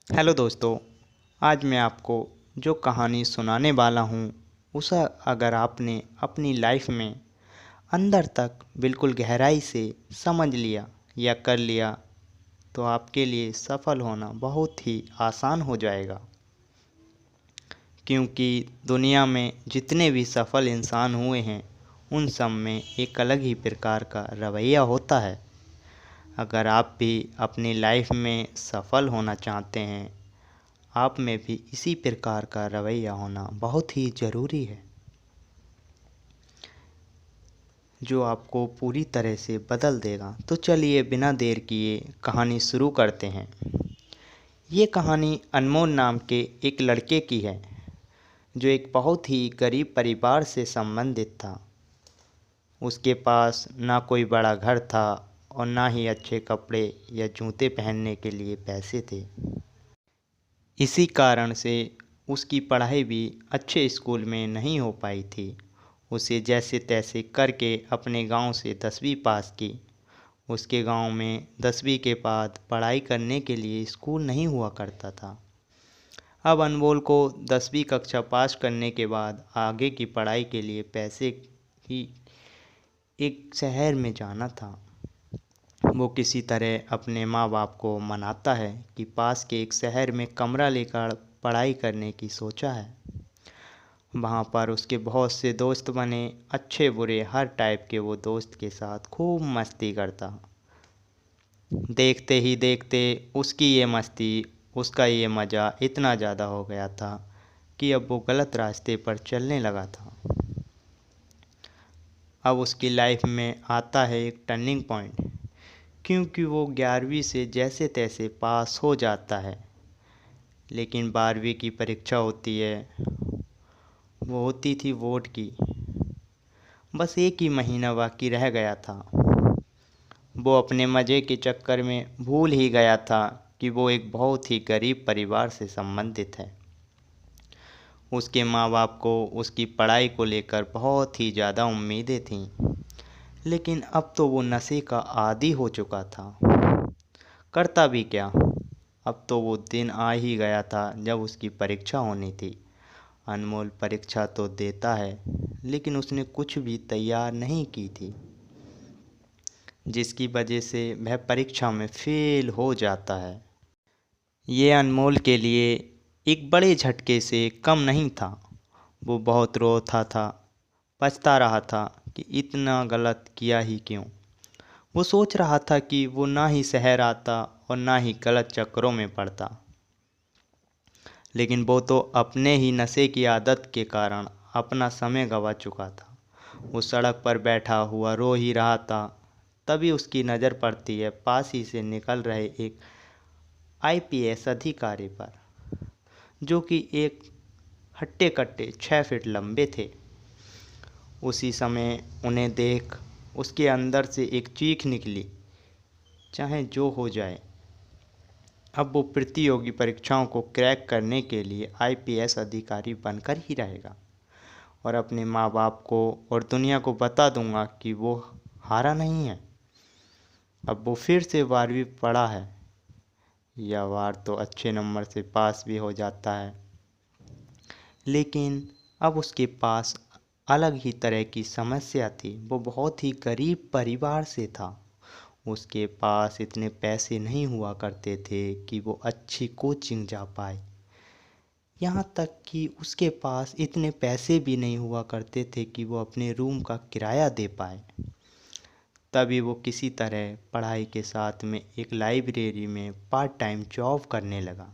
Hello दोस्तों। आज मैं आपको जो कहानी सुनाने वाला हूँ उसे अगर आपने अपनी लाइफ में अंदर तक बिल्कुल गहराई से समझ लिया या कर लिया तो आपके लिए सफल होना बहुत ही आसान हो जाएगा। क्योंकि दुनिया में जितने भी सफल इंसान हुए हैं उन सब में एक अलग ही प्रकार का रवैया होता है। अगर आप भी अपनी लाइफ में सफल होना चाहते हैं, आप में भी इसी प्रकार का रवैया होना बहुत ही ज़रूरी है, जो आपको पूरी तरह से बदल देगा। तो चलिए बिना देर किए कहानी शुरू करते हैं। ये कहानी अनमोल नाम के एक लड़के की है, जो एक बहुत ही गरीब परिवार से संबंधित था। उसके पास ना कोई बड़ा घर था और ना ही अच्छे कपड़े या जूते पहनने के लिए पैसे थे। इसी कारण से उसकी पढ़ाई भी अच्छे स्कूल में नहीं हो पाई थी। उसे जैसे तैसे करके अपने गांव से 10वीं पास की। उसके गांव में 10वीं के बाद पढ़ाई करने के लिए स्कूल नहीं हुआ करता था। अब अनमोल को 10वीं कक्षा पास करने के बाद आगे की पढ़ाई के लिए पैसे की एक शहर में जाना था। वो किसी तरह अपने माँ बाप को मनाता है कि पास के एक शहर में कमरा लेकर पढ़ाई करने की सोचा है। वहाँ पर उसके बहुत से दोस्त बने, अच्छे बुरे हर टाइप के। वो दोस्त के साथ खूब मस्ती करता। देखते ही देखते उसकी ये मस्ती, उसका ये मज़ा इतना ज़्यादा हो गया था कि अब वो गलत रास्ते पर चलने लगा था। अब उसकी लाइफ में आता है एक टर्निंग पॉइंट, क्योंकि वो 11वीं से जैसे तैसे पास हो जाता है। लेकिन 12वीं की परीक्षा होती है, वो होती थी बोर्ड की। बस एक ही महीना बाकी रह गया था। वो अपने मज़े के चक्कर में भूल ही गया था कि वो एक बहुत ही गरीब परिवार से संबंधित है। उसके माँ बाप को उसकी पढ़ाई को लेकर बहुत ही ज़्यादा उम्मीदें थीं। लेकिन अब तो वो नशे का आदी हो चुका था। करता भी क्या, अब तो वो दिन आ ही गया था जब उसकी परीक्षा होनी थी। अनमोल परीक्षा तो देता है, लेकिन उसने कुछ भी तैयार नहीं की थी, जिसकी वजह से वह परीक्षा में फेल हो जाता है। ये अनमोल के लिए एक बड़े झटके से कम नहीं था। वो बहुत रोता था, पछता रहा था कि इतना गलत किया ही क्यों। वो सोच रहा था कि वो ना ही शहर आता और ना ही गलत चक्करों में पड़ता। लेकिन वो तो अपने ही नशे की आदत के कारण अपना समय गंवा चुका था। वो सड़क पर बैठा हुआ रो ही रहा था। तभी उसकी नज़र पड़ती है पास ही से निकल रहे एक आईपीएस अधिकारी पर, जो कि एक हट्टे कट्टे 6 फीट लंबे थे। उसी समय उन्हें देख उसके अंदर से एक चीख निकली, चाहे जो हो जाए, अब वो प्रतियोगी परीक्षाओं को क्रैक करने के लिए आईपीएस अधिकारी बनकर ही रहेगा और अपने माँ बाप को और दुनिया को बता दूंगा कि वो हारा नहीं है। अब वो फिर से 12वीं पढ़ा है, यह बार तो अच्छे नंबर से पास भी हो जाता है। लेकिन अब उसके पास अलग ही तरह की समस्या थी। वो बहुत ही गरीब परिवार से था। उसके पास इतने पैसे नहीं हुआ करते थे कि वो अच्छी कोचिंग जा पाए। यहाँ तक कि उसके पास इतने पैसे भी नहीं हुआ करते थे कि वो अपने रूम का किराया दे पाए। तभी वो किसी तरह पढ़ाई के साथ में एक लाइब्रेरी में पार्ट टाइम जॉब करने लगा।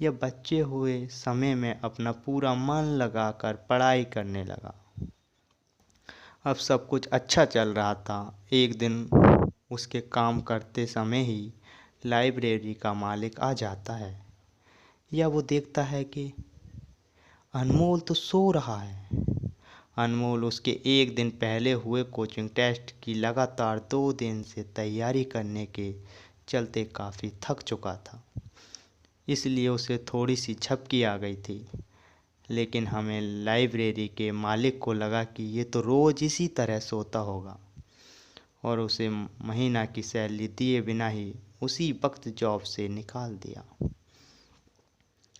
यह बचे हुए समय में अपना पूरा मन लगाकर पढ़ाई करने लगा। अब सब कुछ अच्छा चल रहा था। एक दिन उसके काम करते समय ही लाइब्रेरी का मालिक आ जाता है। या वो देखता है कि अनमोल तो सो रहा है। अनमोल उसके एक दिन पहले हुए कोचिंग टेस्ट की लगातार 2 दिन से तैयारी करने के चलते काफ़ी थक चुका था, इसलिए उसे थोड़ी सी झपकी आ गई थी। लेकिन हमें लाइब्रेरी के मालिक को लगा कि ये तो रोज़ इसी तरह सोता होगा और उसे महीना की सैलरी दिए बिना ही उसी वक्त जॉब से निकाल दिया।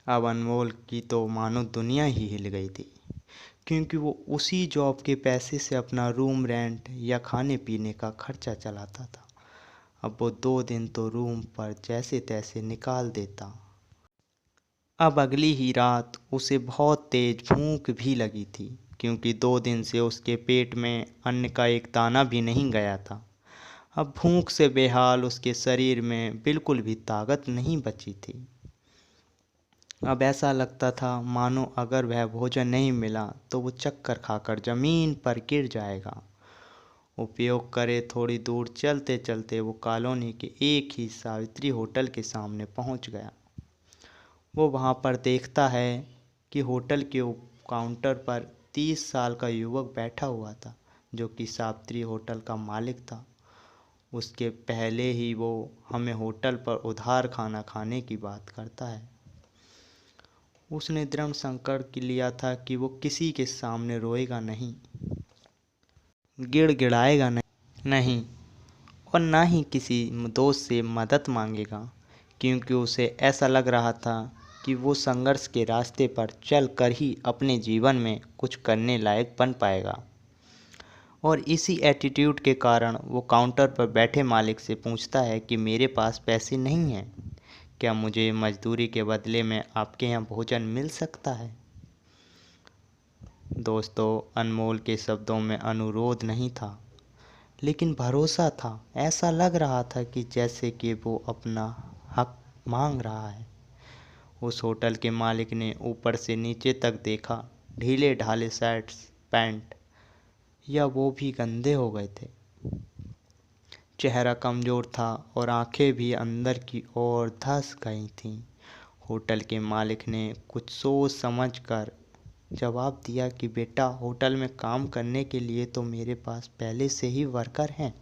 अब अनमोल की तो मानो दुनिया ही हिल गई थी, क्योंकि वो उसी जॉब के पैसे से अपना रूम रेंट या खाने पीने का खर्चा चलाता था। अब वो 2 दिन तो रूम पर जैसे तैसे निकाल देता। अब अगली ही रात उसे बहुत तेज भूख भी लगी थी, क्योंकि 2 दिन से उसके पेट में अन्न का एक दाना भी नहीं गया था। अब भूख से बेहाल उसके शरीर में बिल्कुल भी ताकत नहीं बची थी। अब ऐसा लगता था मानो अगर वह भोजन नहीं मिला तो वो चक्कर खाकर ज़मीन पर गिर जाएगा। उपयोग करे थोड़ी दूर चलते चलते वो कॉलोनी के एक ही सावित्री होटल के सामने पहुंच गया। वो वहां पर देखता है कि होटल के काउंटर पर 30 साल का युवक बैठा हुआ था, जो कि सावित्री होटल का मालिक था। उसके पहले ही वो हमें होटल पर उधार खाना खाने की बात करता है। उसने दृढ़ संकल्प लिया था कि वो किसी के सामने रोएगा नहीं, गिड़गिड़ाएगा नहीं और ना ही किसी दोस्त से मदद मांगेगा, क्योंकि उसे ऐसा लग रहा था कि वो संघर्ष के रास्ते पर चल कर ही अपने जीवन में कुछ करने लायक बन पाएगा। और इसी एटीट्यूड के कारण वो काउंटर पर बैठे मालिक से पूछता है कि मेरे पास पैसे नहीं हैं, क्या मुझे मजदूरी के बदले में आपके यहाँ भोजन मिल सकता है। दोस्तों, अनमोल के शब्दों में अनुरोध नहीं था, लेकिन भरोसा था। ऐसा लग रहा था कि जैसे कि वो अपना हक मांग रहा है। उस होटल के मालिक ने ऊपर से नीचे तक देखा। ढीले ढाले शर्ट्स पैंट या वो भी गंदे हो गए थे। चेहरा कमज़ोर था और आंखें भी अंदर की ओर धंस गई थीं। होटल के मालिक ने कुछ सोच समझ कर जवाब दिया कि बेटा, होटल में काम करने के लिए तो मेरे पास पहले से ही वर्कर हैं।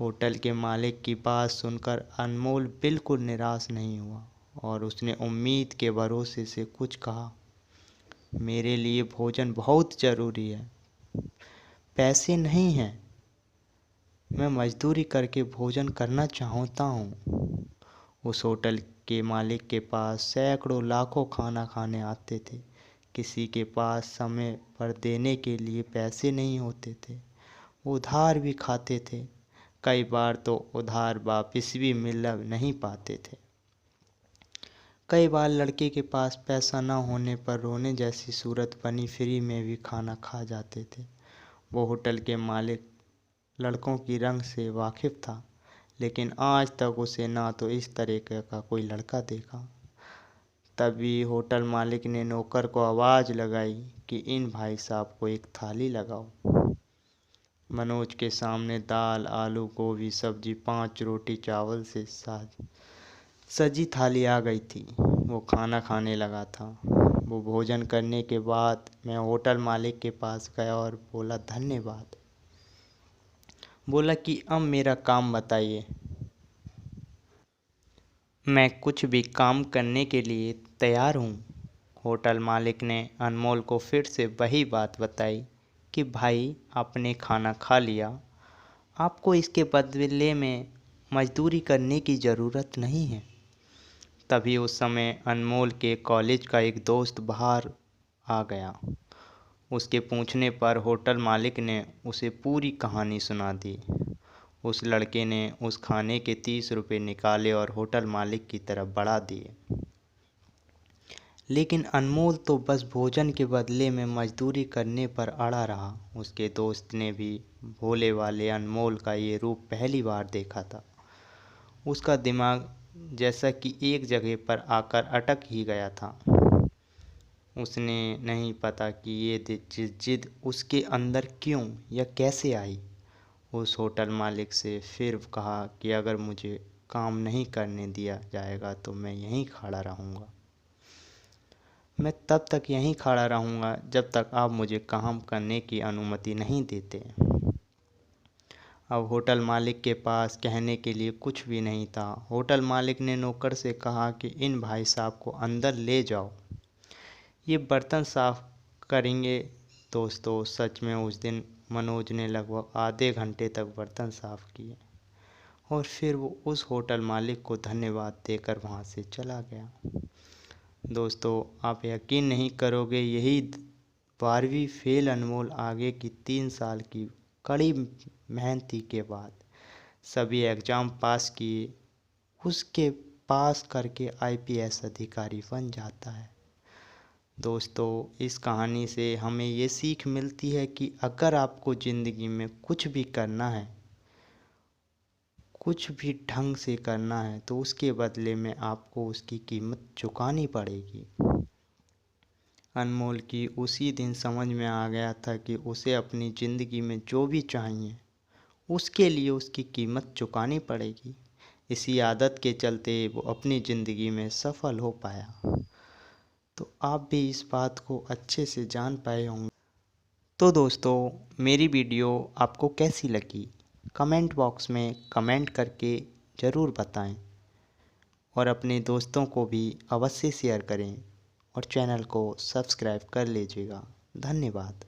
होटल के मालिक की बात सुनकर अनमोल बिल्कुल निराश नहीं हुआ और उसने उम्मीद के भरोसे से कुछ कहा, मेरे लिए भोजन बहुत ज़रूरी है, पैसे नहीं हैं, मैं मजदूरी करके भोजन करना चाहता हूँ। उस होटल के मालिक के पास सैकड़ों लाखों खाना खाने आते थे। किसी के पास समय पर देने के लिए पैसे नहीं होते थे, उधार भी खाते थे। कई बार तो उधार वापस भी मिल नहीं पाते थे। कई बार लड़के के पास पैसा न होने पर रोने जैसी सूरत बनी, फ्री में भी खाना खा जाते थे। वो होटल के मालिक लड़कों की रंग से वाकिफ़ था, लेकिन आज तक उसे ना तो इस तरह का कोई लड़का देखा। तभी होटल मालिक ने नौकर को आवाज़ लगाई कि इन भाई साहब को एक थाली लगाओ। मनोज के सामने दाल, आलू, गोभी, सब्जी, 5 रोटी चावल से सजी थाली आ गई थी। वो खाना खाने लगा था। वो भोजन करने के बाद मैं होटल मालिक के पास गया और बोला, धन्यवाद। बोला कि अब मेरा काम बताइए, मैं कुछ भी काम करने के लिए तैयार हूँ। होटल मालिक ने अनमोल को फिर से वही बात बताई कि भाई, आपने खाना खा लिया, आपको इसके बदले में मजदूरी करने की ज़रूरत नहीं है। तभी उस समय अनमोल के कॉलेज का एक दोस्त बाहर आ गया। उसके पूछने पर होटल मालिक ने उसे पूरी कहानी सुना दी। उस लड़के ने उस खाने के 30 रुपये निकाले और होटल मालिक की तरफ बढ़ा दिए। लेकिन अनमोल तो बस भोजन के बदले में मजदूरी करने पर अड़ा रहा। उसके दोस्त ने भी भोले वाले अनमोल का ये रूप पहली बार देखा था। उसका दिमाग जैसा कि एक जगह पर आकर अटक ही गया था। उसने नहीं पता कि ये जिद उसके अंदर क्यों या कैसे आई। उस होटल मालिक से फिर कहा कि अगर मुझे काम नहीं करने दिया जाएगा तो मैं यहीं खड़ा रहूँगा। मैं तब तक यहीं खड़ा रहूँगा जब तक आप मुझे काम करने की अनुमति नहीं देते। अब होटल मालिक के पास कहने के लिए कुछ भी नहीं था। होटल मालिक ने नौकर से कहा कि इन भाई साहब को अंदर ले जाओ, ये बर्तन साफ करेंगे। दोस्तों, सच में उस दिन मनोज ने लगभग आधे घंटे तक बर्तन साफ किए और फिर वो उस होटल मालिक को धन्यवाद देकर वहाँ से चला गया। दोस्तों, आप यकीन नहीं करोगे, यही 12वीं फेल अनमोल आगे की 3 साल की कड़ी मेहनती के बाद सभी एग्ज़ाम पास किए, उसके पास करके आईपीएस अधिकारी बन जाता है। दोस्तों, इस कहानी से हमें ये सीख मिलती है कि अगर आपको ज़िंदगी में कुछ भी करना है, कुछ भी ढंग से करना है, तो उसके बदले में आपको उसकी कीमत चुकानी पड़ेगी। अनमोल की उसी दिन समझ में आ गया था कि उसे अपनी ज़िंदगी में जो भी चाहिए उसके लिए उसकी कीमत चुकानी पड़ेगी। इसी आदत के चलते वो अपनी ज़िंदगी में सफल हो पाया। तो आप भी इस बात को अच्छे से जान पाए होंगे। तो दोस्तों, मेरी वीडियो आपको कैसी लगी, कमेंट बॉक्स में कमेंट करके ज़रूर बताएं और अपने दोस्तों को भी अवश्य शेयर करें और चैनल को सब्सक्राइब कर लीजिएगा। धन्यवाद।